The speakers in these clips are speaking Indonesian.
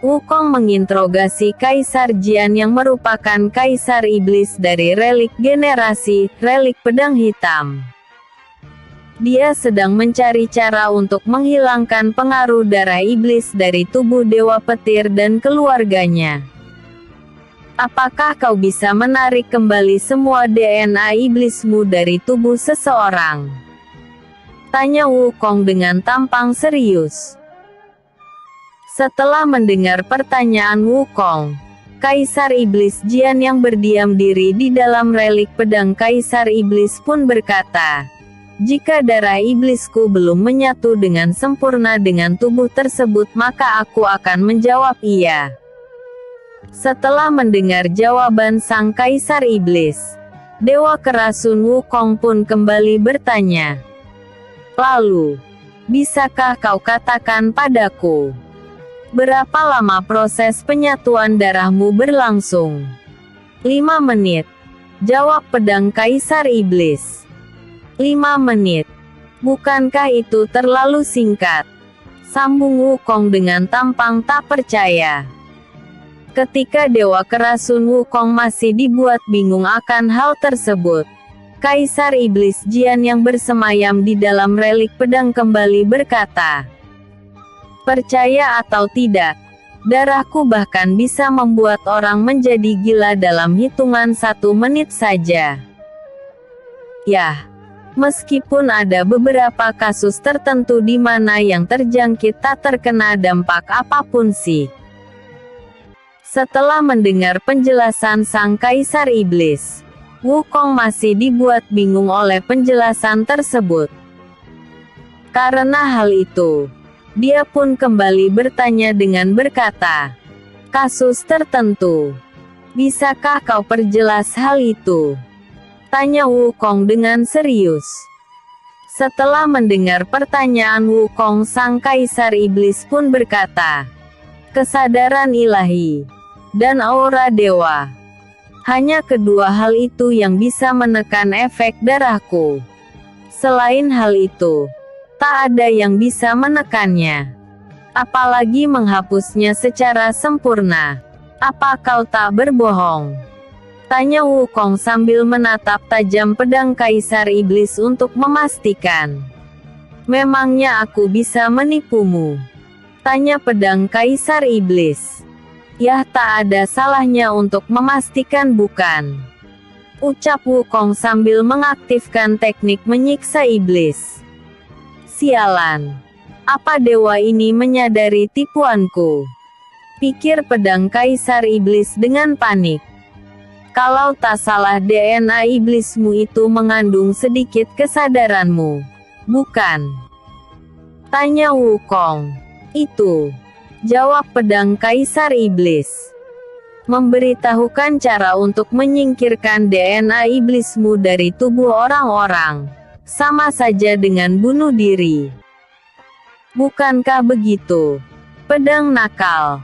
Wukong menginterogasi Kaisar Jian yang merupakan Kaisar Iblis dari relik generasi, relik pedang hitam. Dia sedang mencari cara untuk menghilangkan pengaruh darah iblis dari tubuh Dewa Petir dan keluarganya. Apakah kau bisa menarik kembali semua DNA iblismu dari tubuh seseorang? Tanya Wukong dengan tampang serius. Setelah mendengar pertanyaan Wukong, Kaisar Iblis Jian yang berdiam diri di dalam relik pedang Kaisar Iblis pun berkata, "Jika darah iblisku belum menyatu dengan sempurna dengan tubuh tersebut maka aku akan menjawab iya." Setelah mendengar jawaban sang Kaisar Iblis, Dewa Kerasun Wukong pun kembali bertanya, "Lalu, bisakah kau katakan padaku, berapa lama proses penyatuan darahmu berlangsung?" 5 menit. Jawab pedang Kaisar Iblis. 5 menit. Bukankah itu terlalu singkat? Sambung Wukong dengan tampang tak percaya. Ketika Dewa Kerasun Wukong masih dibuat bingung akan hal tersebut, Kaisar Iblis Jian yang bersemayam di dalam relik pedang kembali berkata, "Percaya atau tidak, darahku bahkan bisa membuat orang menjadi gila dalam hitungan 1 menit saja." Yah, meskipun ada beberapa kasus tertentu di mana yang terjangkit tak terkena dampak apapun sih. Setelah mendengar penjelasan sang Kaisar Iblis, Wukong masih dibuat bingung oleh penjelasan tersebut. Karena hal itu, dia pun kembali bertanya dengan berkata, "Kasus tertentu. Bisakah kau perjelas hal itu?" Tanya Wukong dengan serius. Setelah mendengar pertanyaan Wukong, sang Kaisar Iblis pun berkata, "Kesadaran ilahi dan aura dewa. Hanya kedua hal itu yang bisa menekan efek darahku. Selain hal itu, tak ada yang bisa menekannya. Apalagi menghapusnya secara sempurna. Apa kau tak berbohong?" Tanya Wukong sambil menatap tajam pedang Kaisar Iblis untuk memastikan. "Memangnya aku bisa menipumu?" Tanya pedang Kaisar Iblis. "Yah, tak ada salahnya untuk memastikan bukan?" Ucap Wukong sambil mengaktifkan teknik menyiksa iblis. "Sialan. Apa dewa ini menyadari tipuanku?" pikir pedang Kaisar Iblis dengan panik. "Kalau tak salah DNA iblismu itu mengandung sedikit kesadaranmu, bukan?" Tanya Wukong. "Itu," jawab pedang Kaisar Iblis, "memberitahukan cara untuk menyingkirkan DNA iblismu dari tubuh orang-orang. Sama saja dengan bunuh diri. Bukankah begitu, pedang nakal?"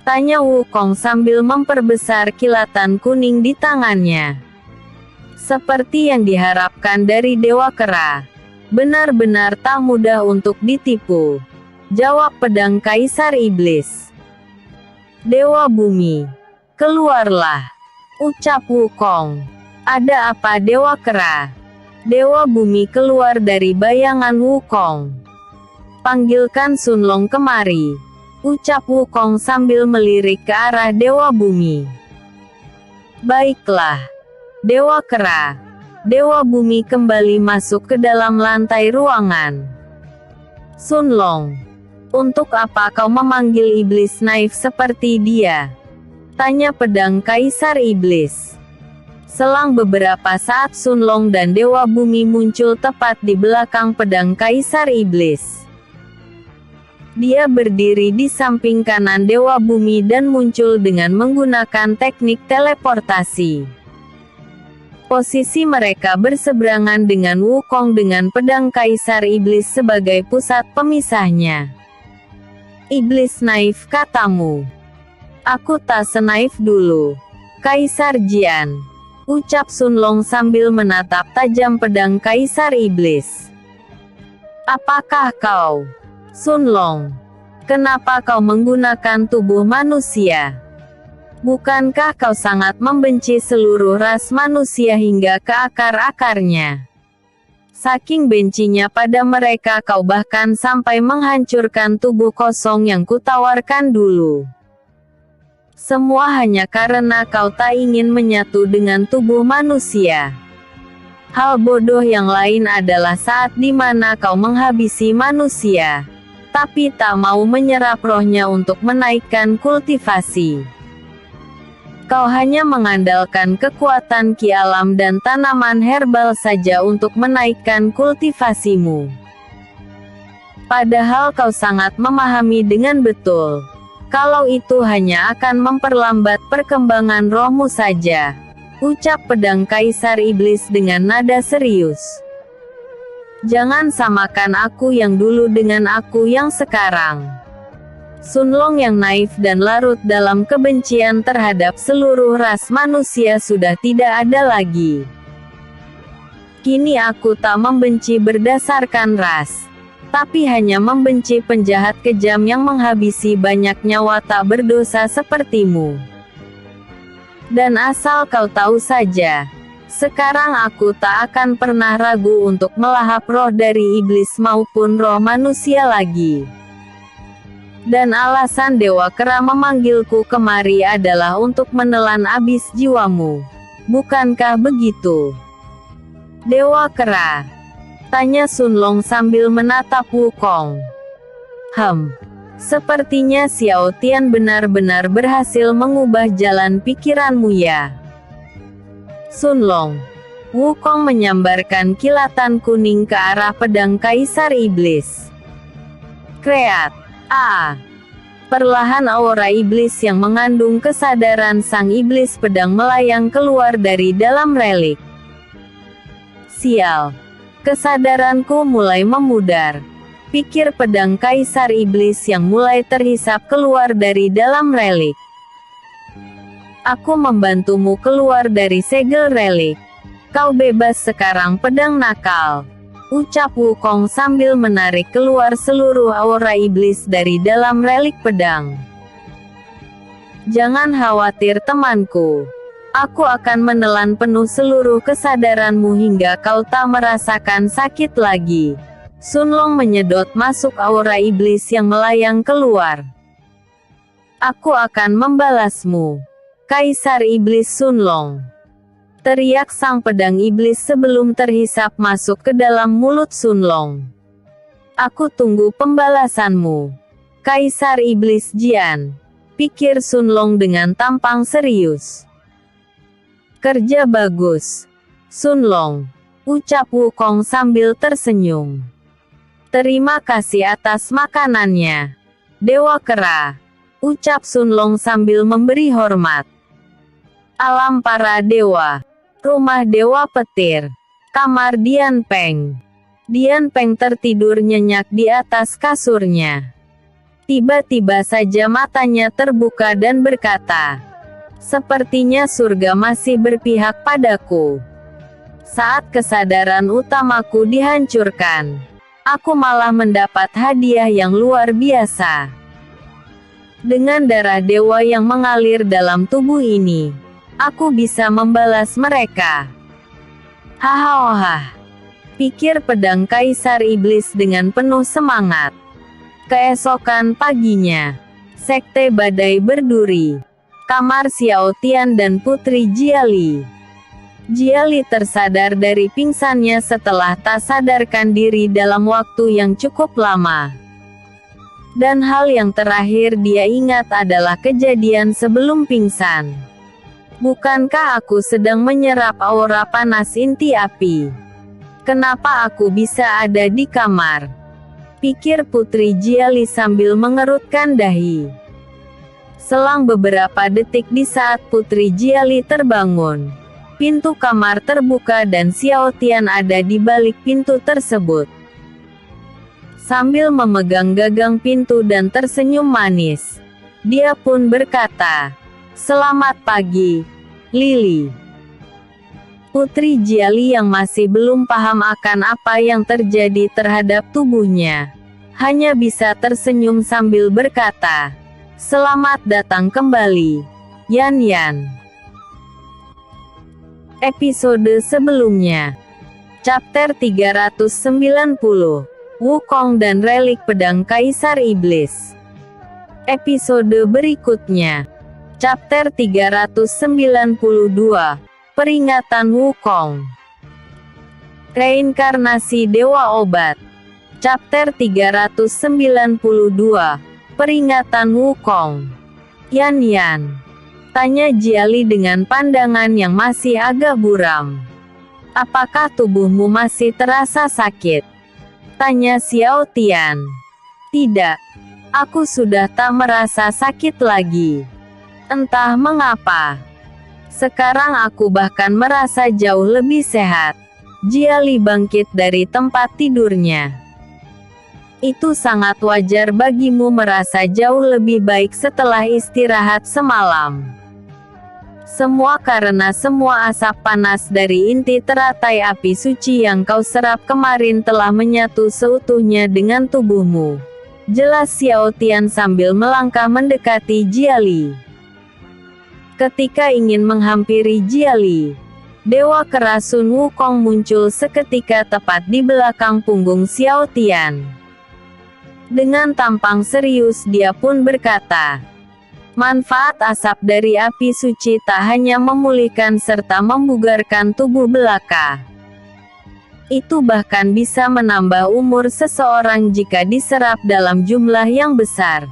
Tanya Wukong sambil memperbesar kilatan kuning di tangannya. Seperti yang diharapkan dari Dewa Kera, benar-benar tak mudah untuk ditipu, jawab pedang Kaisar Iblis. "Dewa Bumi, keluarlah," ucap Wukong. "Ada apa Dewa Kera?" Dewa Bumi keluar dari bayangan Wukong. "Panggilkan Sunlong kemari," ucap Wukong sambil melirik ke arah Dewa Bumi. "Baiklah, Dewa Kera." Dewa Bumi kembali masuk ke dalam lantai ruangan. "Sunlong, untuk apa kau memanggil iblis naif seperti dia?" tanya pedang Kaisar Iblis. Selang beberapa saat Sunlong dan Dewa Bumi muncul tepat di belakang pedang Kaisar Iblis. Dia berdiri di samping kanan Dewa Bumi dan muncul dengan menggunakan teknik teleportasi. Posisi mereka berseberangan dengan Wukong dengan pedang Kaisar Iblis sebagai pusat pemisahnya. "Iblis naif katamu? Aku tak senaif dulu, Kaisar Jian," ucap Sunlong sambil menatap tajam pedang Kaisar Iblis. "Apakah kau, Sunlong, Kenapa kau menggunakan tubuh manusia? Bukankah kau sangat membenci seluruh ras manusia hingga ke akar-akarnya? Saking bencinya pada mereka kau bahkan sampai menghancurkan tubuh kosong yang kutawarkan dulu. Semua hanya karena kau tak ingin menyatu dengan tubuh manusia. Hal bodoh yang lain adalah saat dimana kau menghabisi manusia, tapi tak mau menyerap rohnya untuk menaikkan kultivasi. Kau hanya mengandalkan kekuatan ki alam dan tanaman herbal saja untuk menaikkan kultivasimu. Padahal kau sangat memahami dengan betul, kalau itu hanya akan memperlambat perkembangan rohmu saja, ucap pedang Kaisar Iblis dengan nada serius. Jangan samakan aku yang dulu dengan aku yang sekarang. Sun Long yang naif dan larut dalam kebencian terhadap seluruh ras manusia sudah tidak ada lagi. Kini aku tak membenci berdasarkan ras, tapi hanya membenci penjahat kejam yang menghabisi banyak nyawa tak berdosa sepertimu. Dan asal kau tahu saja, sekarang aku tak akan pernah ragu untuk melahap roh dari iblis maupun roh manusia lagi. Dan alasan Dewa Kera memanggilku kemari adalah untuk menelan abis jiwamu. Bukankah begitu? Dewa Kera, tanya Sun Long sambil menatap Wukong. Sepertinya Xiao Tian benar-benar berhasil mengubah jalan pikiranmu ya. Sun Long. Wukong menyambarkan kilatan kuning ke arah pedang Kaisar Iblis. Kreat. Perlahan aura iblis yang mengandung kesadaran sang iblis pedang melayang keluar dari dalam relik. Sial. Kesadaranku mulai memudar. Pikir pedang Kaisar Iblis yang mulai terhisap keluar dari dalam relik. Aku membantumu keluar dari segel relik. Kau bebas sekarang pedang nakal, ucap Wukong sambil menarik keluar seluruh aura iblis dari dalam relik pedang. Jangan khawatir temanku. Aku akan menelan penuh seluruh kesadaranmu hingga kau tak merasakan sakit lagi. Sun Long menyedot masuk aura iblis yang melayang keluar. Aku akan membalasmu, Kaisar Iblis Sun Long. Teriak sang pedang iblis sebelum terhisap masuk ke dalam mulut Sun Long. Aku tunggu pembalasanmu, Kaisar Iblis Jian, pikir Sun Long dengan tampang serius. Kerja bagus, Sun Long, ucap Wukong sambil tersenyum. Terima kasih atas makanannya, Dewa Kera, ucap Sun Long sambil memberi hormat. Alam para dewa. Rumah Dewa Petir. Kamar Dian Peng. Dian Peng tertidur nyenyak di atas kasurnya. Tiba-tiba saja matanya terbuka dan berkata, "Sepertinya surga masih berpihak padaku. Saat kesadaran utamaku dihancurkan, aku malah mendapat hadiah yang luar biasa. Dengan darah dewa yang mengalir dalam tubuh ini, aku bisa membalas mereka." Hahaha, pikir pedang Kaisar Iblis dengan penuh semangat. Keesokan paginya, Sekte Badai berduri. Kamar Xiao Tian dan Putri Jiali. Jiali tersadar dari pingsannya setelah tak sadarkan diri dalam waktu yang cukup lama. Dan hal yang terakhir dia ingat adalah kejadian sebelum pingsan. Bukankah aku sedang menyerap aura panas inti api? Kenapa aku bisa ada di kamar? Pikir Putri Jiali sambil mengerutkan dahi. Selang beberapa detik di saat Putri Jiali terbangun, pintu kamar terbuka dan Xiao Tian ada di balik pintu tersebut. Sambil memegang gagang pintu dan tersenyum manis, dia pun berkata, "Selamat pagi, Lily." Putri Jiali yang masih belum paham akan apa yang terjadi terhadap tubuhnya, hanya bisa tersenyum sambil berkata, "Selamat datang kembali, Yan Yan." Episode sebelumnya, Chapter 390, Wukong dan Relik Pedang Kaisar Iblis. Episode berikutnya, Chapter 392, Peringatan Wukong. Reinkarnasi Dewa Obat. Chapter 392, Peringatan Wukong. "Yan Yan," tanya Jiali dengan pandangan yang masih agak buram. "Apakah tubuhmu masih terasa sakit?" tanya Xiao Tian. "Tidak. Aku sudah tak merasa sakit lagi. Entah mengapa. Sekarang aku bahkan merasa jauh lebih sehat." Jiali bangkit dari tempat tidurnya. "Itu sangat wajar bagimu merasa jauh lebih baik setelah istirahat semalam. Semua karena semua asap panas dari inti teratai api suci yang kau serap kemarin telah menyatu seutuhnya dengan tubuhmu," jelas Xiao Tian sambil melangkah mendekati Jiali. Ketika ingin menghampiri Jiali, Dewa Kera Sun Wukong muncul seketika tepat di belakang punggung Xiao Tian. Dengan tampang serius dia pun berkata, "Manfaat asap dari api suci tak hanya memulihkan serta membugarkan tubuh belaka. Itu bahkan bisa menambah umur seseorang jika diserap dalam jumlah yang besar.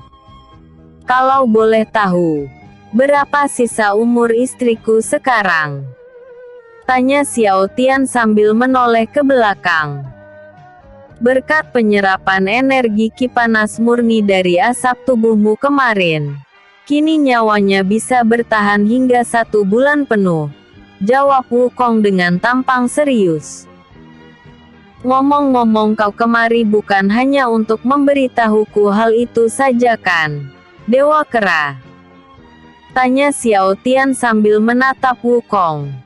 Kalau boleh tahu, berapa sisa umur istriku sekarang?" tanya Xiao Tian sambil menoleh ke belakang. "Berkat penyerapan energi ki panas murni dari asap tubuhmu kemarin, kini nyawanya bisa bertahan hingga 1 bulan penuh," jawab Wukong dengan tampang serius. "Ngomong-ngomong, kau kemari bukan hanya untuk memberitahuku hal itu saja kan, Dewa Kera?" tanya Xiao Tian sambil menatap Wukong.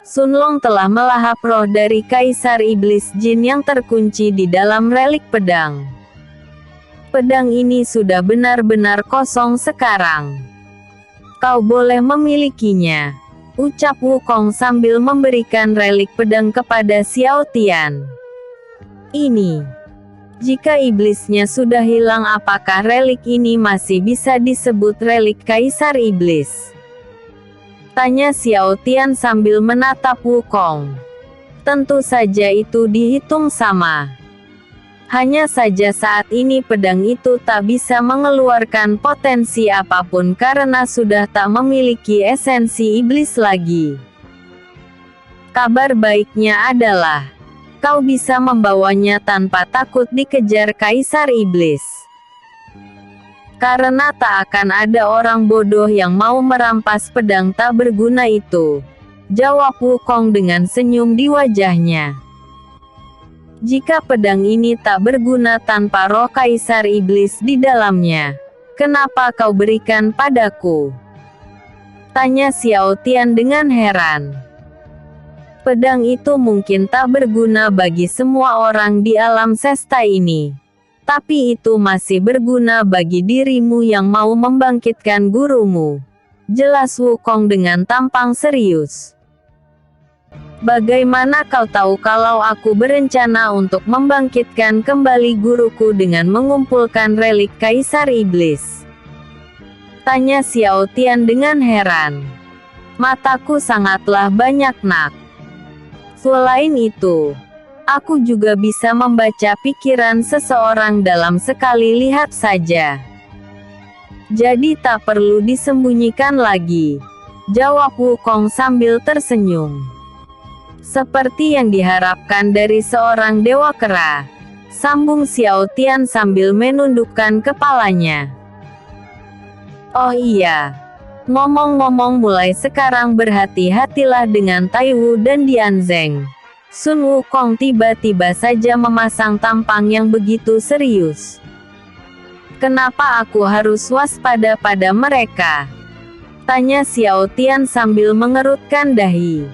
"Sun Long telah melahap roh dari Kaisar Iblis Jin yang terkunci di dalam relik pedang. Pedang ini sudah benar-benar kosong sekarang. Kau boleh memilikinya," ucap Wukong sambil memberikan relik pedang kepada Xiao Tian. "Ini, jika iblisnya sudah hilang, apakah relik ini masih bisa disebut relik Kaisar Iblis?" tanya Xiao Tian sambil menatap Wukong. "Tentu saja itu dihitung sama. Hanya saja saat ini pedang itu tak bisa mengeluarkan potensi apapun karena sudah tak memiliki esensi iblis lagi. Kabar baiknya adalah, kau bisa membawanya tanpa takut dikejar Kaisar Iblis. Karena tak akan ada orang bodoh yang mau merampas pedang tak berguna itu," jawab Wukong dengan senyum di wajahnya. "Jika pedang ini tak berguna tanpa roh Kaisar Iblis di dalamnya, kenapa kau berikan padaku?" tanya Xiao Tian dengan heran. "Pedang itu mungkin tak berguna bagi semua orang di alam sesta ini. Tapi itu masih berguna bagi dirimu yang mau membangkitkan gurumu," jelas Wukong dengan tampang serius. "Bagaimana kau tahu kalau aku berencana untuk membangkitkan kembali guruku dengan mengumpulkan relik Kaisar Iblis?" tanya Xiao Tian dengan heran. "Mataku sangatlah banyak, nak. Selain itu, aku juga bisa membaca pikiran seseorang dalam sekali lihat saja. Jadi tak perlu disembunyikan lagi," jawab Wukong sambil tersenyum. "Seperti yang diharapkan dari seorang Dewa Kera," sambung Xiao Tian sambil menundukkan kepalanya. "Oh iya, ngomong-ngomong, mulai sekarang berhati-hatilah dengan Taiwu dan Dianzeng." Sun Wukong tiba-tiba saja memasang tampang yang begitu serius. "Kenapa aku harus waspada pada mereka?" tanya Xiao Tian sambil mengerutkan dahi.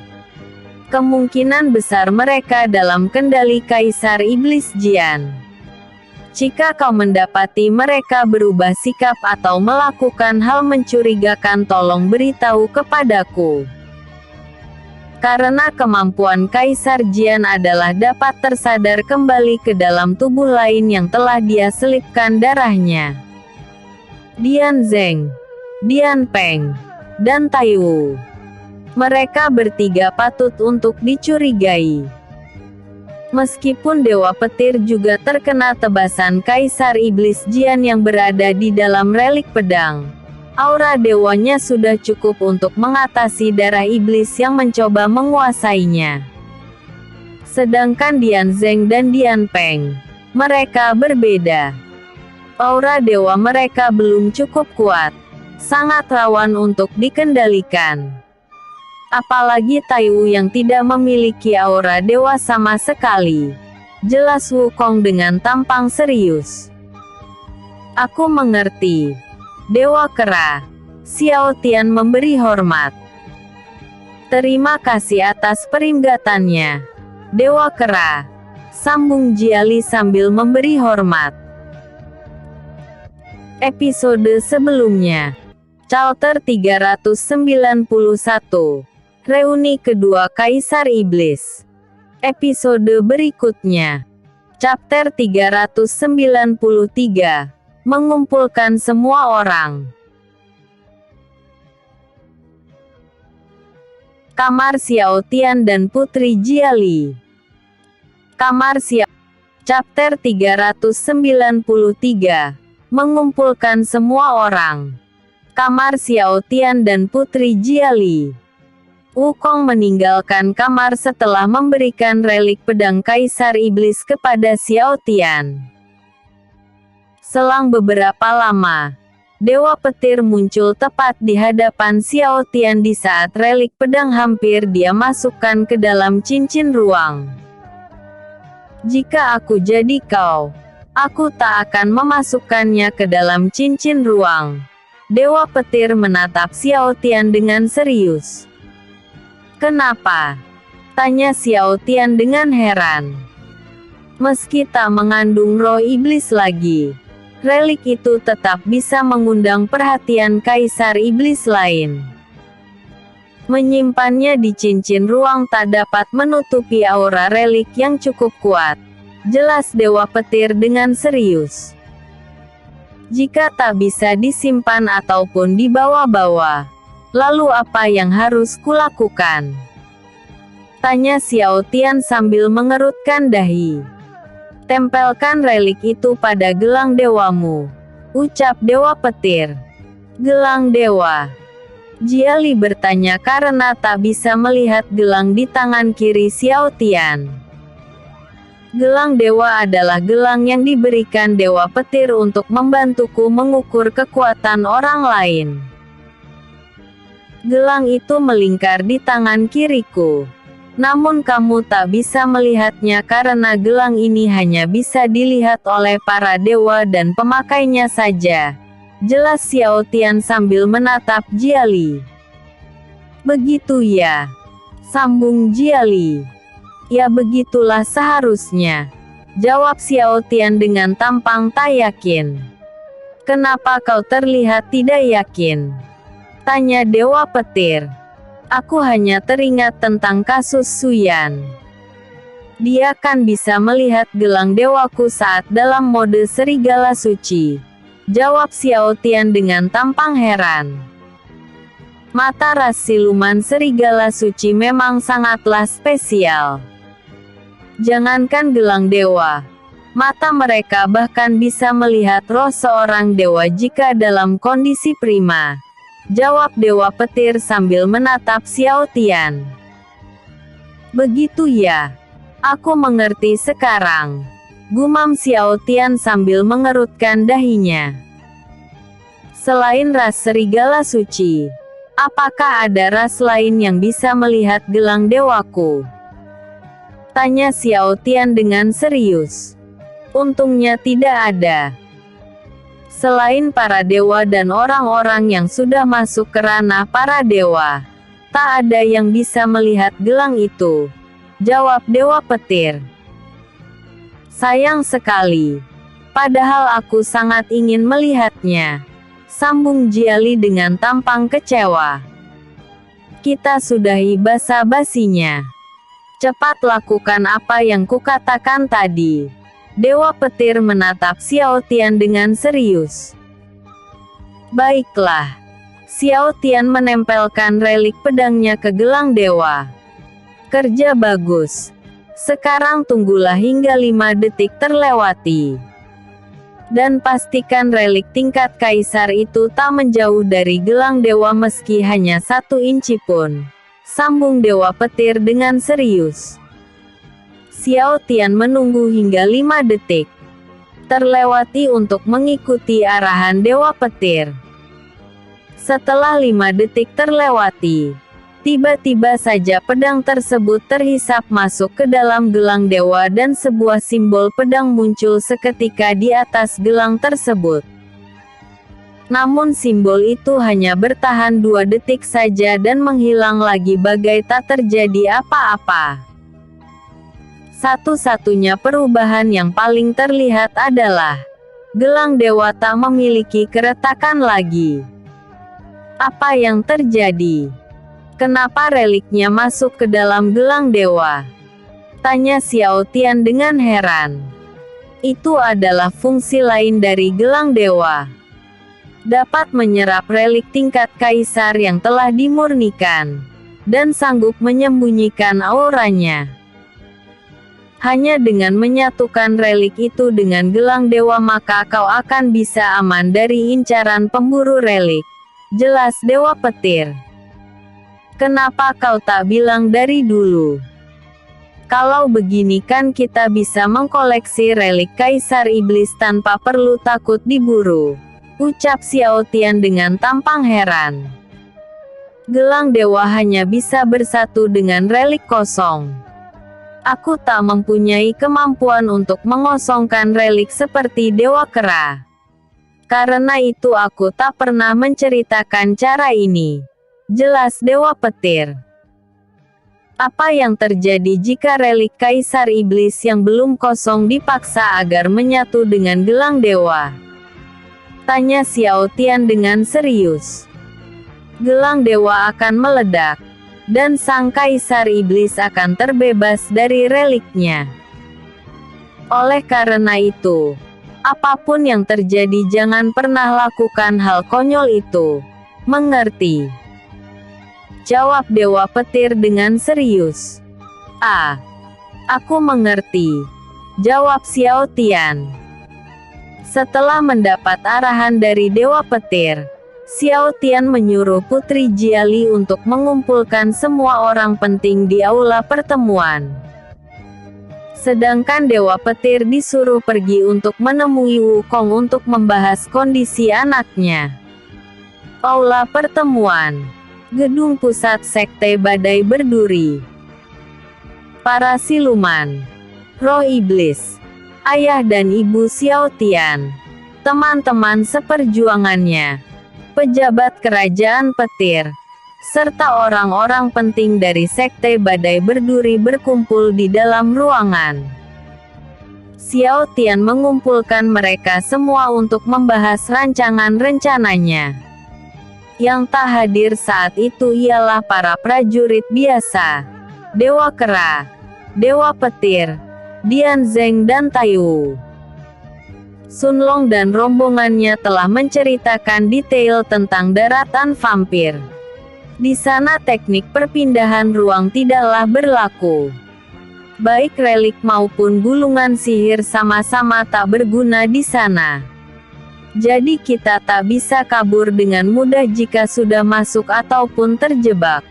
"Kemungkinan besar mereka dalam kendali Kaisar Iblis Jian. Jika kau mendapati mereka berubah sikap atau melakukan hal mencurigakan, tolong beritahu kepadaku. Karena kemampuan Kaisar Jian adalah dapat tersadar kembali ke dalam tubuh lain yang telah dia selipkan darahnya. Dian Zeng, Dian Peng, dan Tai Wu. Mereka bertiga patut untuk dicurigai. Meskipun Dewa Petir juga terkena tebasan Kaisar Iblis Jian yang berada di dalam relik pedang, aura dewanya sudah cukup untuk mengatasi darah iblis yang mencoba menguasainya. Sedangkan Dian Zeng dan Dian Peng, mereka berbeda. Aura dewa mereka belum cukup kuat, sangat rawan untuk dikendalikan. Apalagi Tai Wu yang tidak memiliki aura dewa sama sekali. Jelas Wukong dengan tampang serius. Aku mengerti. Dewa Kera. Xiao Tian memberi hormat. Terima kasih atas peringgatannya, Dewa Kera, sambung Jiali sambil memberi hormat. Episode sebelumnya. Chapter 391. Reuni kedua Kaisar Iblis. Episode berikutnya. Chapter 393. Mengumpulkan semua orang. Kamar Xiao Tian dan Putri Jiali. Kamar Xiao. Chapter 393. Mengumpulkan semua orang. Kamar Xiao Tian dan Putri Jiali. Wukong meninggalkan kamar setelah memberikan relik pedang Kaisar Iblis kepada Xiao Tian. Selang beberapa lama, Dewa Petir muncul tepat di hadapan Xiao Tian di saat relik pedang hampir dia masukkan ke dalam cincin ruang. Jika aku jadi kau, aku tak akan memasukkannya ke dalam cincin ruang. Dewa Petir menatap Xiao Tian dengan serius. Kenapa? Tanya Xiao Tian dengan heran. Meski tak mengandung roh iblis lagi, relik itu tetap bisa mengundang perhatian Kaisar Iblis lain. Menyimpannya di cincin ruang tak dapat menutupi aura relik yang cukup kuat. Jelas Dewa Petir dengan serius. Jika tak bisa disimpan ataupun dibawa-bawa, lalu apa yang harus kulakukan? Tanya Xiao Tian sambil mengerutkan dahi. Tempelkan relik itu pada gelang dewamu, ucap Dewa Petir. Gelang dewa? Jiali bertanya karena tak bisa melihat gelang di tangan kiri Xiao Tian. Gelang dewa adalah gelang yang diberikan Dewa Petir untuk membantuku mengukur kekuatan orang lain. Gelang itu melingkar di tangan kiriku. Namun kamu tak bisa melihatnya karena gelang ini hanya bisa dilihat oleh para dewa dan pemakainya saja. Jelas Xiao Tian sambil menatap Jiali. Begitu ya, sambung Jiali. Ya begitulah seharusnya, jawab Xiao Tian dengan tampang tak yakin. Kenapa kau terlihat tidak yakin? Tanya Dewa Petir. Aku hanya teringat tentang kasus Suyan. Dia kan bisa melihat gelang dewaku saat dalam mode serigala suci, jawab Xiao Tian dengan tampang heran. Mata ras siluman serigala suci memang sangatlah spesial. Jangankan gelang dewa, mata mereka bahkan bisa melihat roh seorang dewa jika dalam kondisi prima, jawab Dewa Petir sambil menatap Xiao Tian. Begitu ya, aku mengerti sekarang, gumam Xiao Tian sambil mengerutkan dahinya. Selain ras serigala suci, apakah ada ras lain yang bisa melihat gelang dewaku? Tanya Xiao Tian dengan serius. Untungnya tidak ada. Selain para dewa dan orang-orang yang sudah masuk ke ranah para dewa, tak ada yang bisa melihat gelang itu, jawab Dewa Petir. Sayang sekali. Padahal aku sangat ingin melihatnya, sambung Jiali dengan tampang kecewa. Kita sudahi basa-basinya. Cepat lakukan apa yang kukatakan tadi. Dewa Petir menatap Xiao Tian dengan serius. Baiklah. Xiao Tian menempelkan relik pedangnya ke gelang dewa. Kerja bagus. Sekarang tunggulah hingga 5 detik terlewati. Dan pastikan relik tingkat kaisar itu tak menjauh dari gelang dewa meski hanya 1 inci pun. Sambung Dewa Petir dengan serius. Xiao Tian menunggu hingga 5 detik terlewati untuk mengikuti arahan Dewa Petir. Setelah 5 detik terlewati, tiba-tiba saja pedang tersebut terhisap masuk ke dalam gelang dewa dan sebuah simbol pedang muncul seketika di atas gelang tersebut. Namun simbol itu hanya bertahan 2 detik saja dan menghilang lagi bagai tak terjadi apa-apa. Satu-satunya perubahan yang paling terlihat adalah gelang dewa tak memiliki keretakan lagi. Apa yang terjadi? Kenapa reliknya masuk ke dalam gelang dewa? Tanya Xiao Tian dengan heran. Itu adalah fungsi lain dari gelang dewa. Dapat menyerap relik tingkat kaisar yang telah dimurnikan, dan sanggup menyembunyikan auranya. Hanya dengan menyatukan relik itu dengan gelang dewa maka kau akan bisa aman dari incaran pemburu relik. Jelas Dewa Petir. Kenapa kau tak bilang dari dulu? Kalau begini kan kita bisa mengkoleksi relik Kaisar Iblis tanpa perlu takut diburu. Ucap Xiao Tian dengan tampang heran. Gelang dewa hanya bisa bersatu dengan relik kosong. Aku tak mempunyai kemampuan untuk mengosongkan relik seperti Dewa Kera. Karena itu aku tak pernah menceritakan cara ini. Jelas Dewa Petir. Apa yang terjadi jika relik Kaisar Iblis yang belum kosong dipaksa agar menyatu dengan gelang dewa? Tanya Xiao Tian dengan serius. Gelang dewa akan meledak, dan sang Kaisar Iblis akan terbebas dari reliknya. Oleh karena itu, apapun yang terjadi jangan pernah lakukan hal konyol itu. Mengerti? Jawab Dewa Petir dengan serius. Aku mengerti. Jawab Xiao Tian. Setelah mendapat arahan dari Dewa Petir, Xiao Tian menyuruh Putri Jiali untuk mengumpulkan semua orang penting di aula pertemuan. Sedangkan Dewa Petir disuruh pergi untuk menemui Wukong untuk membahas kondisi anaknya. Aula pertemuan. Gedung pusat Sekte Badai Berduri. Para siluman. Roh Iblis. Ayah dan Ibu Xiao Tian. Teman-teman seperjuangannya. Pejabat Kerajaan Petir. Serta orang-orang penting dari Sekte Badai Berduri berkumpul di dalam ruangan. Xiao Tian mengumpulkan mereka semua untuk membahas rancangan rencananya. Yang tak hadir saat itu ialah para prajurit biasa. Dewa Kera, Dewa Petir, Dian Zeng dan Taiwu. Sun Long dan rombongannya telah menceritakan detail tentang daratan vampir. Di sana teknik perpindahan ruang tidaklah berlaku. Baik relik maupun gulungan sihir sama-sama tak berguna di sana. Jadi kita tak bisa kabur dengan mudah jika sudah masuk ataupun terjebak.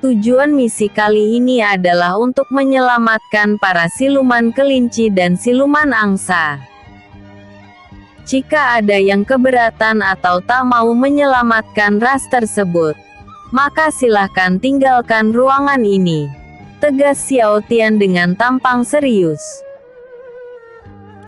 Tujuan misi kali ini adalah untuk menyelamatkan para siluman kelinci dan siluman angsa. Jika ada yang keberatan atau tak mau menyelamatkan ras tersebut, maka silahkan tinggalkan ruangan ini. Tegas Xiao Tian dengan tampang serius.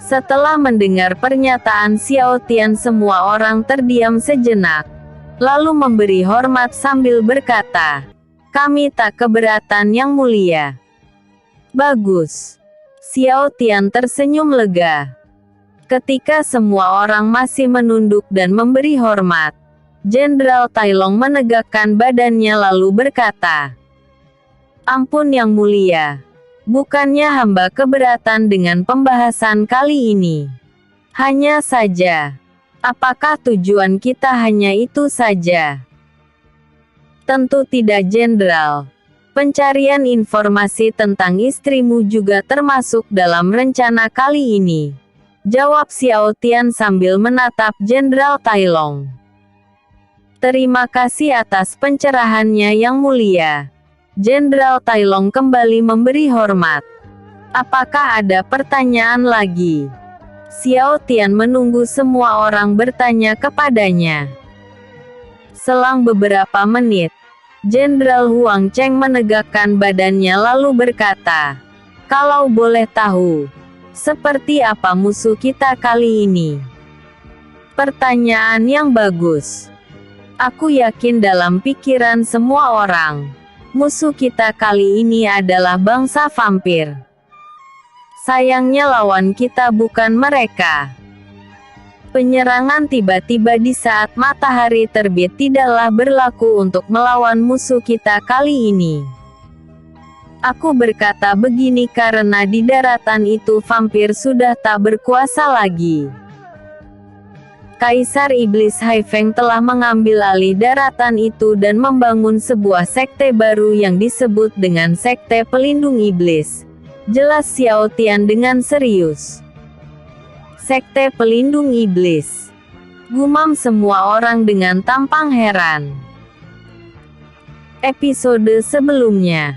Setelah mendengar pernyataan Xiao Tian semua orang terdiam sejenak, lalu memberi hormat sambil berkata, "Kami tak keberatan yang mulia." Bagus. Xiao Tian tersenyum lega. Ketika semua orang masih menunduk dan memberi hormat, Jenderal Tai Long menegakkan badannya lalu berkata, "Ampun Yang Mulia, bukannya hamba keberatan dengan pembahasan kali ini. Hanya saja, apakah tujuan kita hanya itu saja?" "Tentu tidak Jenderal. Pencarian informasi tentang istrimu juga termasuk dalam rencana kali ini," jawab Xiao Tian sambil menatap Jenderal Tai Long. "Terima kasih atas pencerahannya Yang Mulia." Jenderal Tai Long kembali memberi hormat. "Apakah ada pertanyaan lagi?" Xiao Tian menunggu semua orang bertanya kepadanya. Selang beberapa menit, Jenderal Huang Cheng menegakkan badannya lalu berkata, "Kalau boleh tahu, seperti apa musuh kita kali ini?" "Pertanyaan yang bagus. Aku yakin dalam pikiran semua orang, musuh kita kali ini adalah bangsa vampir. Sayangnya lawan kita bukan mereka." Penyerangan tiba-tiba di saat matahari terbit tidaklah berlaku untuk melawan musuh kita kali ini. Aku berkata begini karena di daratan itu vampir sudah tak berkuasa lagi. Kaisar Iblis Haifeng telah mengambil alih daratan itu dan membangun sebuah sekte baru yang disebut dengan Sekte Pelindung Iblis, jelas Xiao Tian dengan serius. "Sekte Pelindung Iblis," gumam semua orang dengan tampang heran. Episode sebelumnya,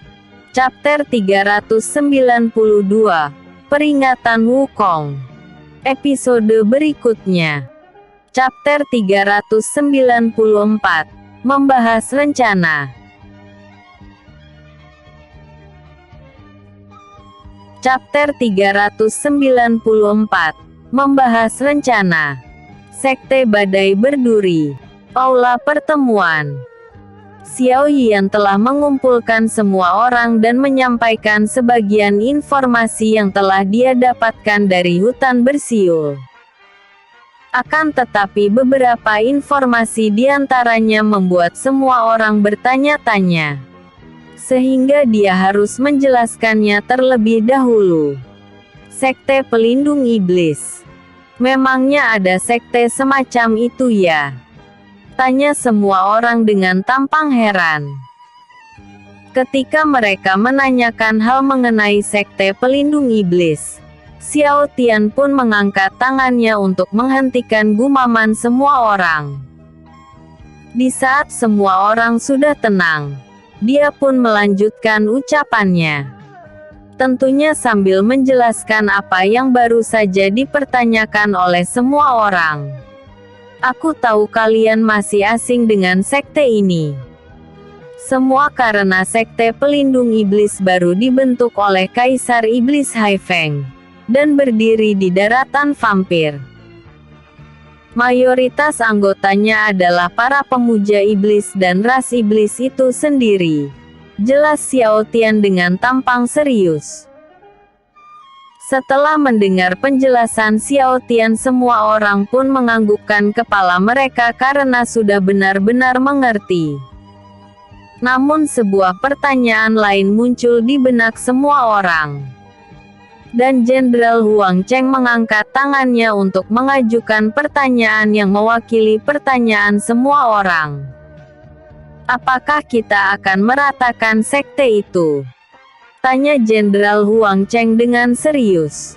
Chapter 392, Peringatan Wukong. Episode berikutnya, Chapter 394, membahas rencana. Chapter 394, membahas rencana. Sekte Badai Berduri. Aula pertemuan. Xiao Yian telah mengumpulkan semua orang dan menyampaikan sebagian informasi yang telah dia dapatkan dari hutan bersiul. Akan tetapi beberapa informasi diantaranya membuat semua orang bertanya-tanya, sehingga dia harus menjelaskannya terlebih dahulu. Sekte Pelindung Iblis. Memangnya ada sekte semacam itu ya? Tanya semua orang dengan tampang heran. Ketika mereka menanyakan hal mengenai Sekte Pelindung Iblis, Xiao Tian pun mengangkat tangannya untuk menghentikan gumaman semua orang. Di saat semua orang sudah tenang, dia pun melanjutkan ucapannya. Tentunya sambil menjelaskan apa yang baru saja dipertanyakan oleh semua orang. "Aku tahu kalian masih asing dengan sekte ini. Semua karena Sekte Pelindung Iblis baru dibentuk oleh Kaisar Iblis Haifeng, dan berdiri di daratan vampir. Mayoritas anggotanya adalah para pemuja iblis dan ras iblis itu sendiri," jelas Xiao Tian dengan tampang serius. Setelah mendengar penjelasan Xiao Tian, semua orang pun menganggukkan kepala mereka karena sudah benar-benar mengerti. Namun sebuah pertanyaan lain muncul di benak semua orang. Dan Jenderal Huang Cheng mengangkat tangannya untuk mengajukan pertanyaan yang mewakili pertanyaan semua orang. "Apakah kita akan meratakan sekte itu?" tanya Jenderal Huang Cheng dengan serius.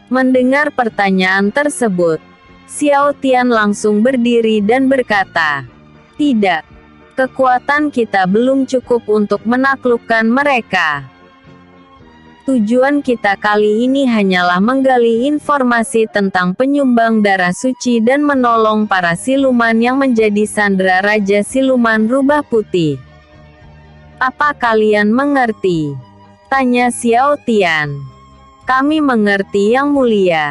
Mendengar pertanyaan tersebut, Xiao Tian langsung berdiri dan berkata, "Tidak. Kekuatan kita belum cukup untuk menaklukkan mereka. Tujuan kita kali ini hanyalah menggali informasi tentang penyumbang darah suci dan menolong para siluman yang menjadi sandera Raja Siluman Rubah Putih." "Apa kalian mengerti?" tanya Xiao Tian. "Kami mengerti Yang Mulia."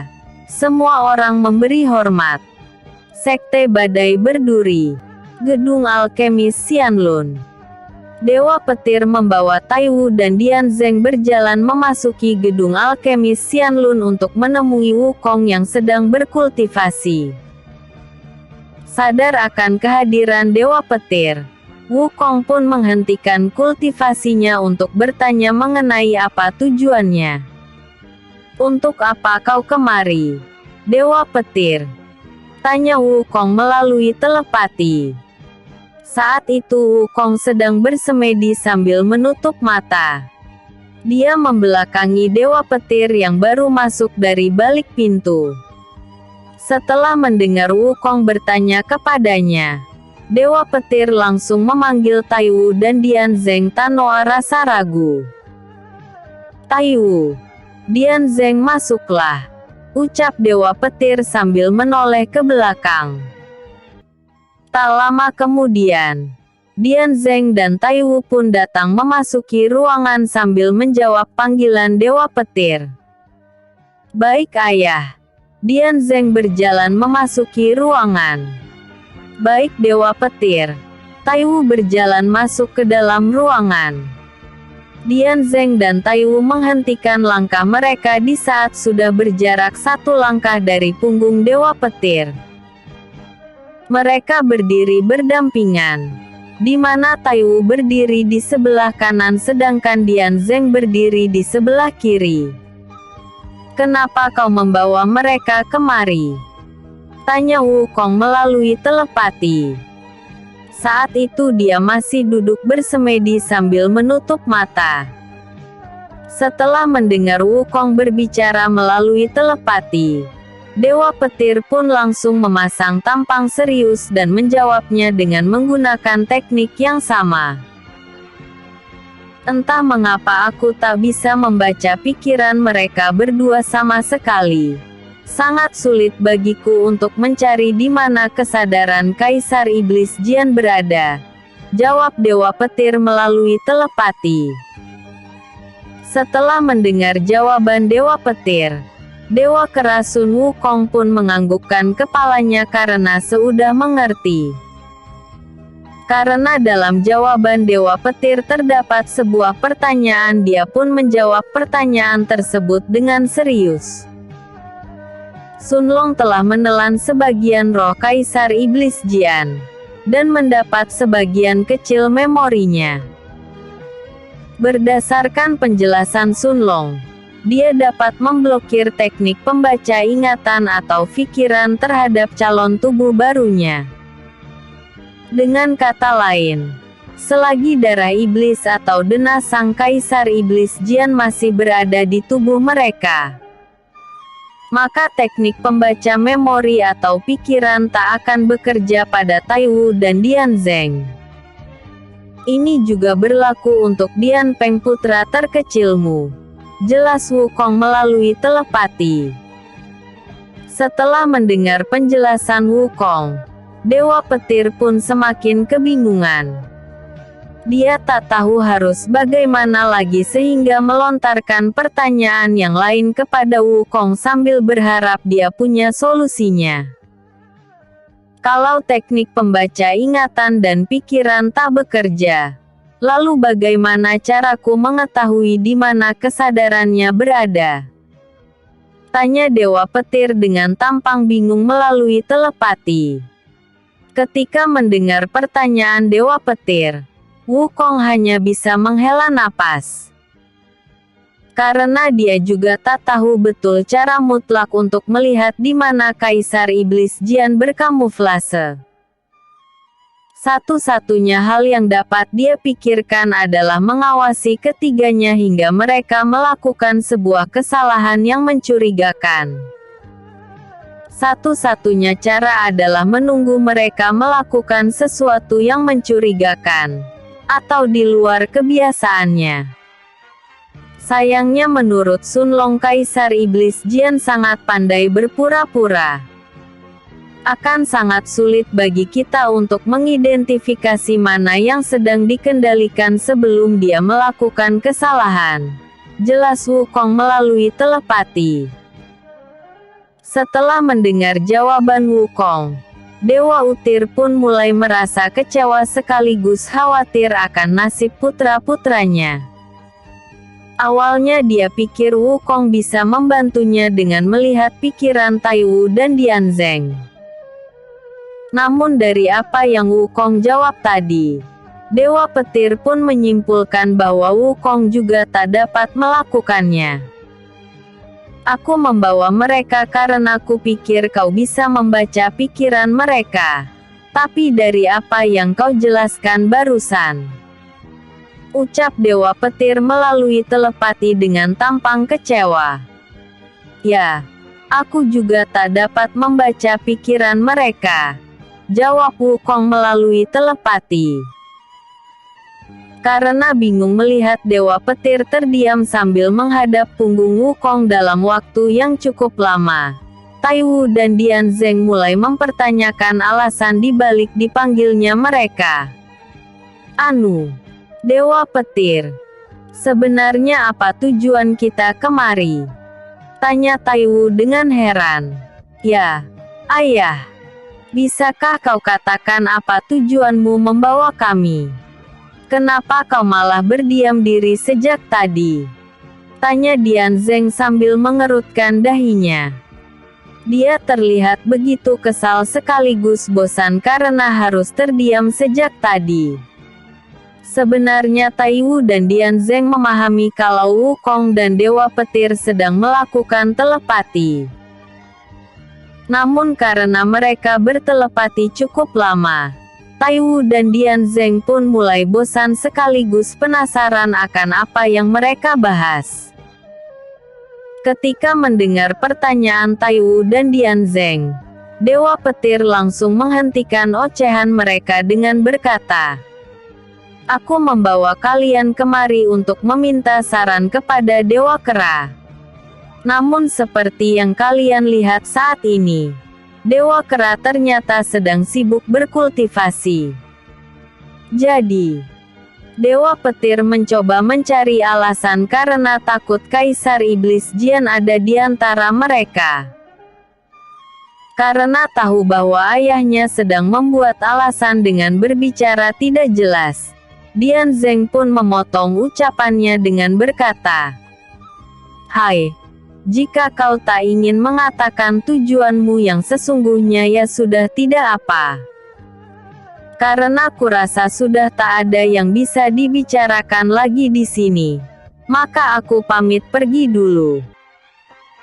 Semua orang memberi hormat. Sekte Badai Berduri. Gedung Alkemis Xianlun. Dewa Petir membawa Tai Wu dan Dian Zeng berjalan memasuki gedung alkemis Xianlun untuk menemui Wukong yang sedang berkultivasi. Sadar akan kehadiran Dewa Petir, Wukong pun menghentikan kultivasinya untuk bertanya mengenai apa tujuannya. "Untuk apa kau kemari, Dewa Petir?" tanya Wukong melalui telepati. Saat itu Wukong sedang bersemedi sambil menutup mata. Dia membelakangi Dewa Petir yang baru masuk dari balik pintu. Setelah mendengar Wukong bertanya kepadanya, Dewa Petir langsung memanggil Tai Wu dan Dian Zeng tanpa rasa ragu. "Tai Wu, Dian Zeng, masuklah," ucap Dewa Petir sambil menoleh ke belakang. Tak lama kemudian, Dian Zeng dan Tai Wu pun datang memasuki ruangan sambil menjawab panggilan Dewa Petir. "Baik ayah." Dian Zeng berjalan memasuki ruangan. "Baik Dewa Petir." Tai Wu berjalan masuk ke dalam ruangan. Dian Zeng dan Tai Wu menghentikan langkah mereka di saat sudah berjarak 1 langkah dari punggung Dewa Petir. Mereka berdiri berdampingan, di mana Tai Wu berdiri di sebelah kanan sedangkan Dian Zeng berdiri di sebelah kiri. "Kenapa kau membawa mereka kemari?" tanya Wukong melalui telepati. Saat itu dia masih duduk bersemedi sambil menutup mata. Setelah mendengar Wukong berbicara melalui telepati, Dewa Petir pun langsung memasang tampang serius dan menjawabnya dengan menggunakan teknik yang sama. "Entah mengapa aku tak bisa membaca pikiran mereka berdua sama sekali. Sangat sulit bagiku untuk mencari di mana kesadaran Kaisar Iblis Jian berada," jawab Dewa Petir melalui telepati. Setelah mendengar jawaban Dewa Petir, Dewa Kerasun Wukong pun menganggukkan kepalanya karena sudah mengerti. Karena dalam jawaban Dewa Petir terdapat sebuah pertanyaan, dia pun menjawab pertanyaan tersebut dengan serius. Sun Long telah menelan sebagian roh Kaisar Iblis Jian, dan mendapat sebagian kecil memorinya. Berdasarkan penjelasan Sun Long, dia dapat memblokir teknik pembaca ingatan atau pikiran terhadap calon tubuh barunya. Dengan kata lain, selagi darah iblis atau denah sang Kaisar Iblis Jian masih berada di tubuh mereka, maka teknik pembaca memori atau pikiran tak akan bekerja pada Tai Wu dan Dian Zeng. Ini juga berlaku untuk Dian Peng, putra terkecilmu, jelas Wukong melalui telepati. Setelah mendengar penjelasan Wukong, Dewa Petir pun semakin kebingungan. Dia tak tahu harus bagaimana lagi sehingga melontarkan pertanyaan yang lain kepada Wukong sambil berharap dia punya solusinya. "Kalau teknik pembaca ingatan dan pikiran tak bekerja, lalu bagaimana caraku mengetahui di mana kesadarannya berada?" tanya Dewa Petir dengan tampang bingung melalui telepati. Ketika mendengar pertanyaan Dewa Petir, Wukong hanya bisa menghela napas. Karena dia juga tak tahu betul cara mutlak untuk melihat di mana Kaisar Iblis Jian berkamuflase. Satu-satunya hal yang dapat dia pikirkan adalah mengawasi ketiganya hingga mereka melakukan sebuah kesalahan yang mencurigakan. Satu-satunya cara adalah menunggu mereka melakukan sesuatu yang mencurigakan, atau di luar kebiasaannya. Sayangnya menurut Sun Long, Kaisar Iblis Jian sangat pandai berpura-pura. Akan sangat sulit bagi kita untuk mengidentifikasi mana yang sedang dikendalikan sebelum dia melakukan kesalahan, jelas Wukong melalui telepati. Setelah mendengar jawaban Wukong, Dewa Utir pun mulai merasa kecewa sekaligus khawatir akan nasib putra-putranya. Awalnya dia pikir Wukong bisa membantunya dengan melihat pikiran Taiwu dan Dianzeng. Namun dari apa yang Wukong jawab tadi, Dewa Petir pun menyimpulkan bahwa Wukong juga tak dapat melakukannya. Aku membawa mereka karena aku pikir kau bisa membaca pikiran mereka. Tapi dari apa yang kau jelaskan barusan, ucap Dewa Petir melalui telepati dengan tampang kecewa. Ya, aku juga tak dapat membaca pikiran mereka, jawab Wukong melalui telepati. Karena bingung melihat Dewa Petir terdiam sambil menghadap punggung Wukong dalam waktu yang cukup lama, Taiwu dan Dianzeng mulai mempertanyakan alasan dibalik dipanggilnya mereka. Anu, Dewa Petir, sebenarnya apa tujuan kita kemari? Tanya Taiwu dengan heran. Ya, ayah, bisakah kau katakan apa tujuanmu membawa kami? Kenapa kau malah berdiam diri sejak tadi? Tanya Dianzeng sambil mengerutkan dahinya. Dia terlihat begitu kesal sekaligus bosan karena harus terdiam sejak tadi. Sebenarnya Taiwu dan Dianzeng memahami kalau Wukong dan Dewa Petir sedang melakukan telepati. Namun karena mereka bertelepati cukup lama, Taiwu dan Dianzeng pun mulai bosan sekaligus penasaran akan apa yang mereka bahas. Ketika mendengar pertanyaan Taiwu dan Dianzeng, Dewa Petir langsung menghentikan ocehan mereka dengan berkata, "Aku membawa kalian kemari untuk meminta saran kepada Dewa Kera. Namun seperti yang kalian lihat saat ini, Dewa Kera ternyata sedang sibuk berkultivasi. Jadi, Dewa Petir mencoba mencari alasan karena takut Kaisar Iblis Jian ada di antara mereka. Karena tahu bahwa ayahnya sedang membuat alasan dengan berbicara tidak jelas, Dianzeng pun memotong ucapannya dengan berkata, "Hai, jika kau tak ingin mengatakan tujuanmu yang sesungguhnya ya sudah tidak apa. Karena kurasa sudah tak ada yang bisa dibicarakan lagi di sini, maka aku pamit pergi dulu."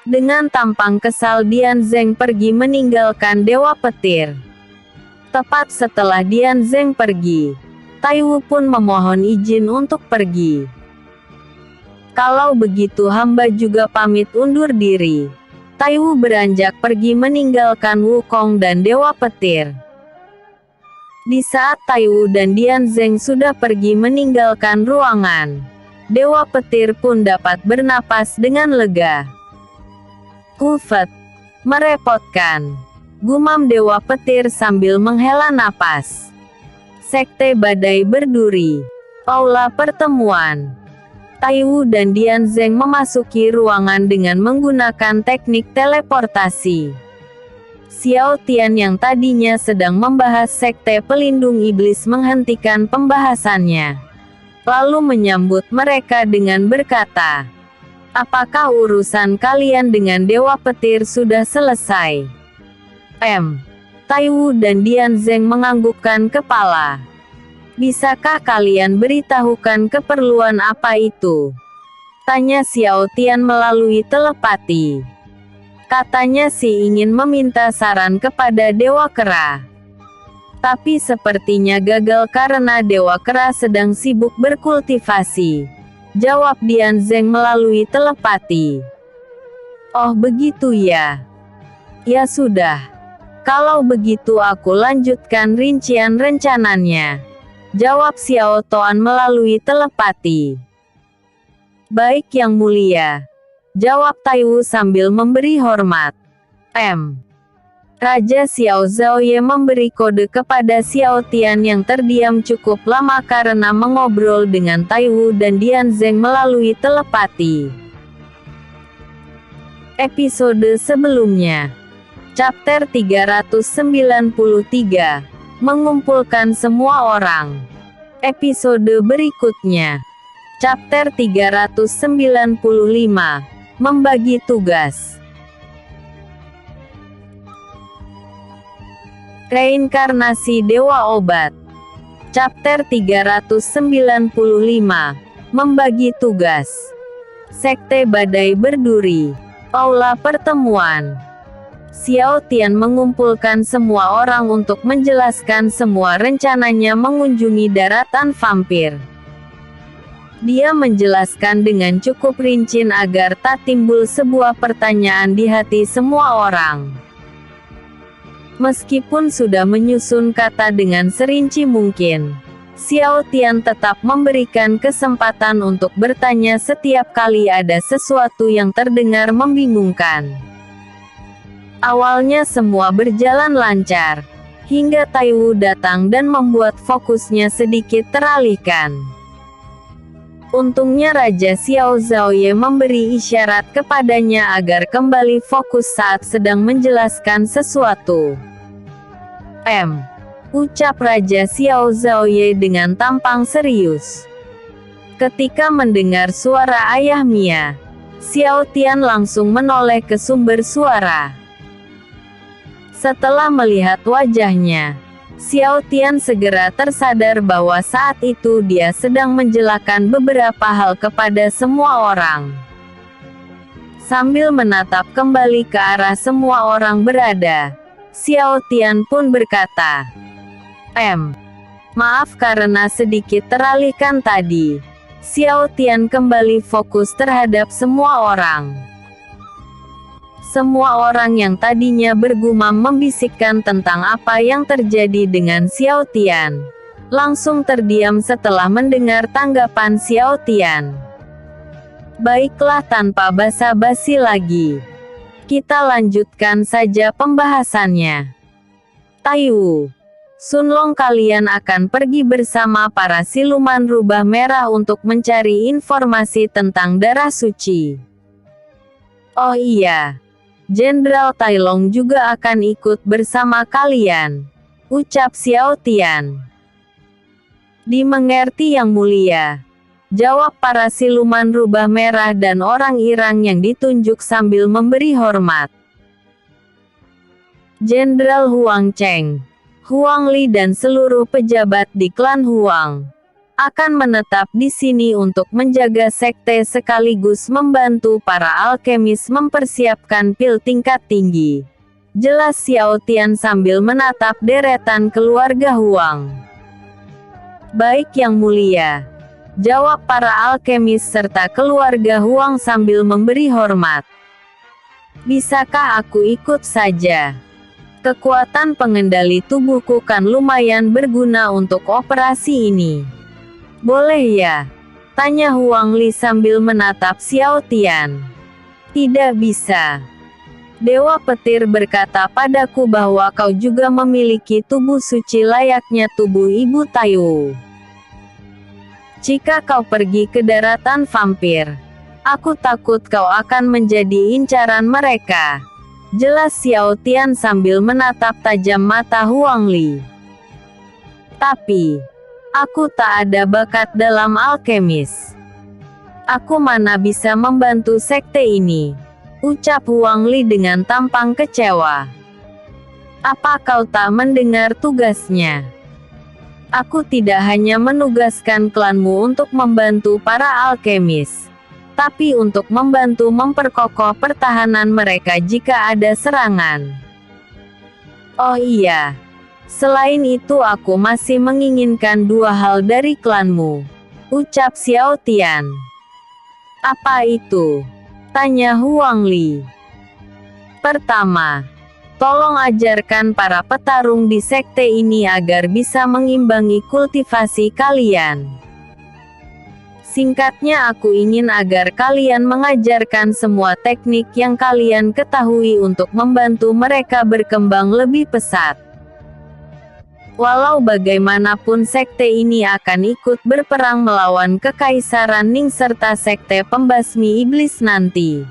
Dengan tampang kesal Dianzeng pergi meninggalkan Dewa Petir. Tepat setelah Dianzeng pergi, Taiwu pun memohon izin untuk pergi. "Kalau begitu hamba juga pamit undur diri." Taiwu beranjak pergi meninggalkan Wukong dan Dewa Petir. Di saat Taiwu dan Dianzeng sudah pergi meninggalkan ruangan, Dewa Petir pun dapat bernapas dengan lega. "Ufet, merepotkan," gumam Dewa Petir sambil menghela napas. Sekte Badai Berduri, Aula Pertemuan. Taiwu dan Dianzeng memasuki ruangan dengan menggunakan teknik teleportasi. Xiao Tian yang tadinya sedang membahas Sekte Pelindung Iblis menghentikan pembahasannya, lalu menyambut mereka dengan berkata, "Apakah urusan kalian dengan Dewa Petir sudah selesai?" Taiwu dan Dianzeng menganggukkan kepala. "Bisakah kalian beritahukan keperluan apa itu?" tanya Xiao Tian melalui telepati. Katanya sih ingin meminta saran kepada Dewa Kera. Tapi sepertinya gagal karena Dewa Kera sedang sibuk berkultivasi, jawab Dianzeng melalui telepati. "Oh begitu ya. Ya sudah. Kalau begitu aku lanjutkan rincian rencananya," jawab Xiao Toan melalui telepati. "Baik Yang Mulia," jawab Taiwu sambil memberi hormat. Raja Xiao Zhaoye memberi kode kepada Xiao Tian yang terdiam cukup lama karena mengobrol dengan Taiwu dan Dianzeng melalui telepati. Episode sebelumnya, Chapter 393. Mengumpulkan semua orang. Episode berikutnya. Chapter 395. Membagi tugas. Reinkarnasi Dewa Obat. Chapter 395. Membagi tugas. Sekte Badai Berduri. Aula pertemuan. Xiao Tian mengumpulkan semua orang untuk menjelaskan semua rencananya mengunjungi daratan vampir. Dia menjelaskan dengan cukup rinci agar tak timbul sebuah pertanyaan di hati semua orang. Meskipun sudah menyusun kata dengan serinci mungkin, Xiao Tian tetap memberikan kesempatan untuk bertanya setiap kali ada sesuatu yang terdengar membingungkan. Awalnya semua berjalan lancar, hingga Taiwu datang dan membuat fokusnya sedikit teralihkan. Untungnya Raja Xiao Zhaoye memberi isyarat kepadanya agar kembali fokus saat sedang menjelaskan sesuatu. Ucap Raja Xiao Zhaoye dengan tampang serius. Ketika mendengar suara ayah Mia, Xiao Tian langsung menoleh ke sumber suara. Setelah melihat wajahnya, Xiao Tian segera tersadar bahwa saat itu dia sedang menjelaskan beberapa hal kepada semua orang. Sambil menatap kembali ke arah semua orang berada, Xiao Tian pun berkata, maaf karena sedikit teralihkan tadi. Xiao Tian kembali fokus terhadap semua orang. Semua orang yang tadinya bergumam membisikkan tentang apa yang terjadi dengan Xiao Tian, langsung terdiam setelah mendengar tanggapan Xiao Tian. Baiklah, tanpa basa-basi lagi, kita lanjutkan saja pembahasannya. Taiwu, Sunlong, kalian akan pergi bersama para siluman rubah merah untuk mencari informasi tentang darah suci. Oh iya, Jenderal Tailong juga akan ikut bersama kalian, ucap Xiao Tian. Dimengerti Yang Mulia, jawab para siluman rubah merah dan orang Irang yang ditunjuk sambil memberi hormat. Jenderal Huang Cheng, Huang Li dan seluruh pejabat di klan Huang akan menetap di sini untuk menjaga sekte sekaligus membantu para alkemis mempersiapkan pil tingkat tinggi, jelas Xiao Tian sambil menatap deretan keluarga Huang. Baik Yang Mulia, jawab para alkemis serta keluarga Huang sambil memberi hormat. Bisakah aku ikut saja? Kekuatan pengendali tubuhku kan lumayan berguna untuk operasi ini. Boleh ya? Tanya Huang Li sambil menatap Xiao Tian. Tidak bisa. Dewa Petir berkata padaku bahwa kau juga memiliki tubuh suci layaknya tubuh Ibu Taiwu. Jika kau pergi ke daratan vampir, aku takut kau akan menjadi incaran mereka, jelas Xiao Tian sambil menatap tajam mata Huang Li. Tapi, aku tak ada bakat dalam alkemis. Aku mana bisa membantu sekte ini, ucap Huang Li dengan tampang kecewa. Apa kau tak mendengar tugasnya? Aku tidak hanya menugaskan klanmu untuk membantu para alkemis, tapi untuk membantu memperkokoh pertahanan mereka jika ada serangan. Oh iya, selain itu aku masih menginginkan dua hal dari klanmu, ucap Xiao Tian. Apa itu? Tanya Huang Li. Pertama, tolong ajarkan para petarung di sekte ini agar bisa mengimbangi kultivasi kalian. Singkatnya, aku ingin agar kalian mengajarkan semua teknik yang kalian ketahui untuk membantu mereka berkembang lebih pesat. Walau bagaimanapun sekte ini akan ikut berperang melawan Kekaisaran Ning serta sekte pembasmi iblis nanti.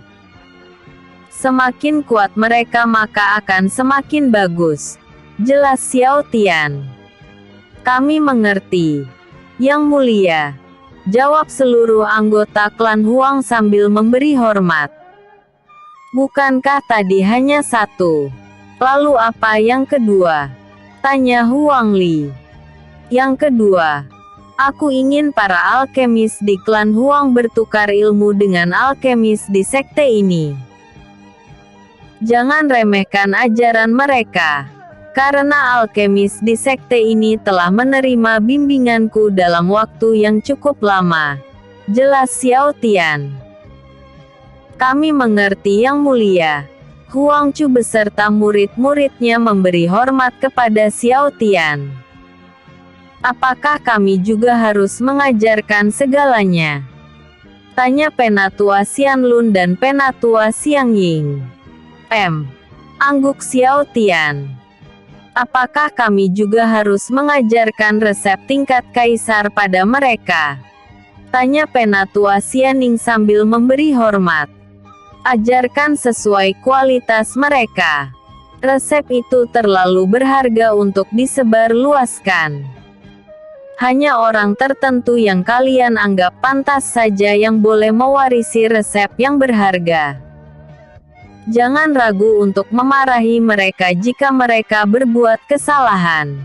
Semakin kuat mereka maka akan semakin bagus. Jelas Xiao Tian. Kami mengerti. Yang Mulia. Jawab seluruh anggota klan Huang sambil memberi hormat. Bukankah tadi hanya satu? Lalu apa yang kedua? Tanya Huang Li. Yang kedua. Aku ingin para alkemis di klan Huang bertukar ilmu dengan alkemis di sekte ini. Jangan remehkan ajaran mereka. Karena alkemis di sekte ini telah menerima bimbinganku dalam waktu yang cukup lama. Jelas Xiao Tian. Kami mengerti Yang Mulia. Huang Chu beserta murid-muridnya memberi hormat kepada Xiao Tian. Apakah kami juga harus mengajarkan segalanya? Tanya Penatua Xianlun dan Penatua Xiang Ying. Angguk Xiao Tian. Apakah kami juga harus mengajarkan resep tingkat kaisar pada mereka? Tanya Penatua Xianing sambil memberi hormat. Ajarkan sesuai kualitas mereka. Resep itu terlalu berharga untuk disebarluaskan. Hanya orang tertentu yang kalian anggap pantas saja yang boleh mewarisi resep yang berharga. Jangan ragu untuk memarahi mereka jika mereka berbuat kesalahan.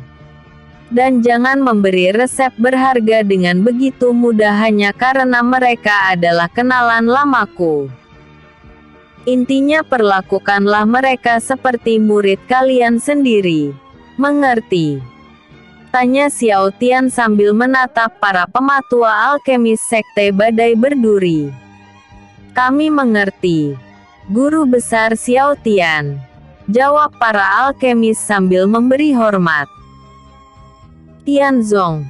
Dan jangan memberi resep berharga dengan begitu mudah hanya karena mereka adalah kenalan lamaku. Intinya perlakukanlah mereka seperti murid kalian sendiri. Mengerti? Tanya Xiao Tian sambil menatap para pematua alkemis sekte Badai Berduri. Kami mengerti. Guru besar Xiao Tian. Jawab para alkemis sambil memberi hormat. Tianzong,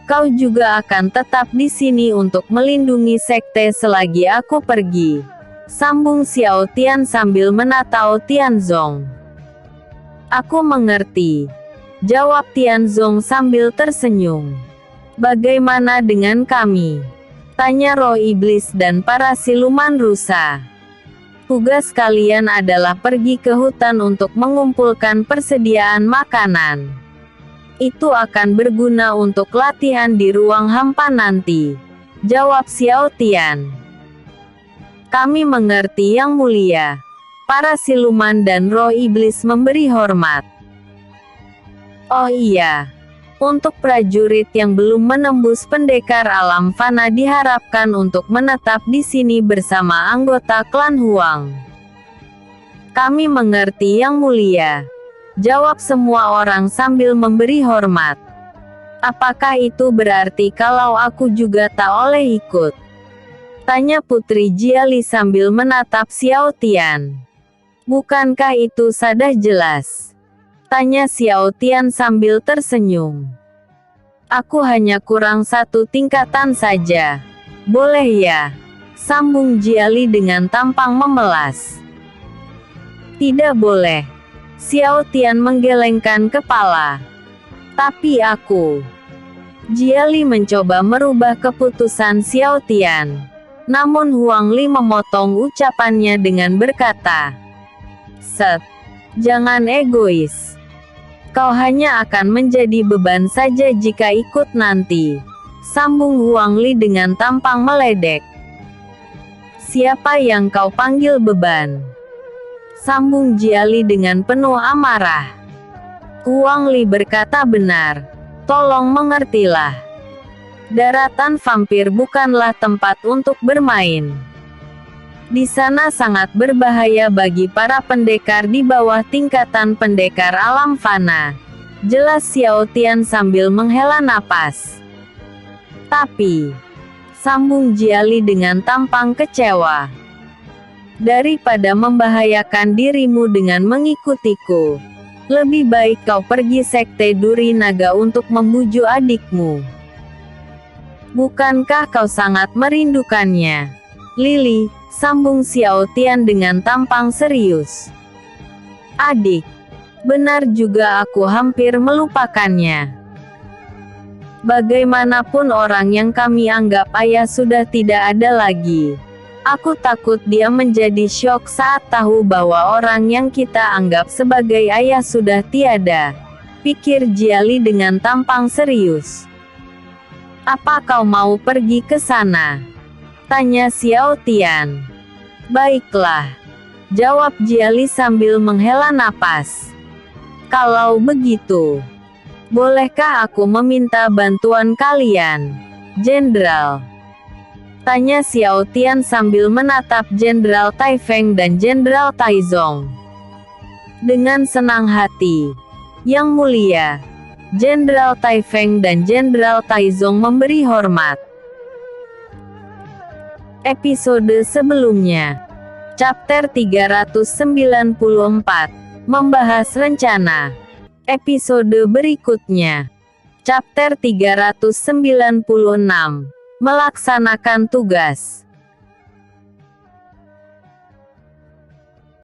kau juga akan tetap di sini untuk melindungi sekte selagi aku pergi. Sambung Xiao Tian sambil menatau Tianzong. Aku mengerti. Jawab Tianzong sambil tersenyum. Bagaimana dengan kami? Tanya roh iblis dan para siluman rusa. Tugas kalian adalah pergi ke hutan untuk mengumpulkan persediaan makanan. Itu akan berguna untuk latihan di ruang hampa nanti. Jawab Xiao Tian. Kami mengerti Yang Mulia. Para siluman dan roh iblis memberi hormat. Oh iya, untuk prajurit yang belum menembus pendekar alam fana diharapkan untuk menetap di sini bersama anggota klan Huang. Kami mengerti Yang Mulia. Jawab semua orang sambil memberi hormat. Apakah itu berarti kalau aku juga tak oleh ikut? Tanya Putri Jiali sambil menatap Xiao Tian. Bukankah itu sudah jelas? Tanya Xiao Tian sambil tersenyum. Aku hanya kurang satu tingkatan saja. Boleh ya? Sambung Jiali dengan tampang memelas. Tidak boleh. Xiao Tian menggelengkan kepala. Tapi aku. Jiali mencoba merubah keputusan Xiao Tian. Namun Huang Li memotong ucapannya dengan berkata, jangan egois. Kau hanya akan menjadi beban saja jika ikut nanti. Sambung Huang Li dengan tampang meledek. Siapa yang kau panggil beban? Sambung Jiali dengan penuh amarah. Huang Li berkata benar. Tolong mengertilah. Daratan vampir bukanlah tempat untuk bermain. Di sana sangat berbahaya bagi para pendekar di bawah tingkatan pendekar alam fana. Jelas Xiao Tian sambil menghela napas. Tapi, sambung Jiali dengan tampang kecewa. Daripada membahayakan dirimu dengan mengikutiku, lebih baik kau pergi sekte Duri Naga untuk membujuk adikmu. Bukankah kau sangat merindukannya, Lili? Sambung Xiao Tian dengan tampang serius. Adik, benar juga aku hampir melupakannya. Bagaimanapun orang yang kami anggap ayah sudah tidak ada lagi. Aku takut dia menjadi syok saat tahu bahwa orang yang kita anggap sebagai ayah sudah tiada, pikir Jiali dengan tampang serius. Apa kau mau pergi ke sana? Tanya Xiao Tian. Baiklah, jawab Jiali sambil menghela napas. Kalau begitu, bolehkah aku meminta bantuan kalian, Jenderal? Tanya Xiao Tian sambil menatap Jenderal Tai Feng dan Jenderal Taizong. Dengan senang hati, Yang Mulia, Jenderal Tai Feng dan Jenderal Taizong memberi hormat. Episode sebelumnya, Chapter 394, membahas rencana. Episode berikutnya, Chapter 396, melaksanakan tugas.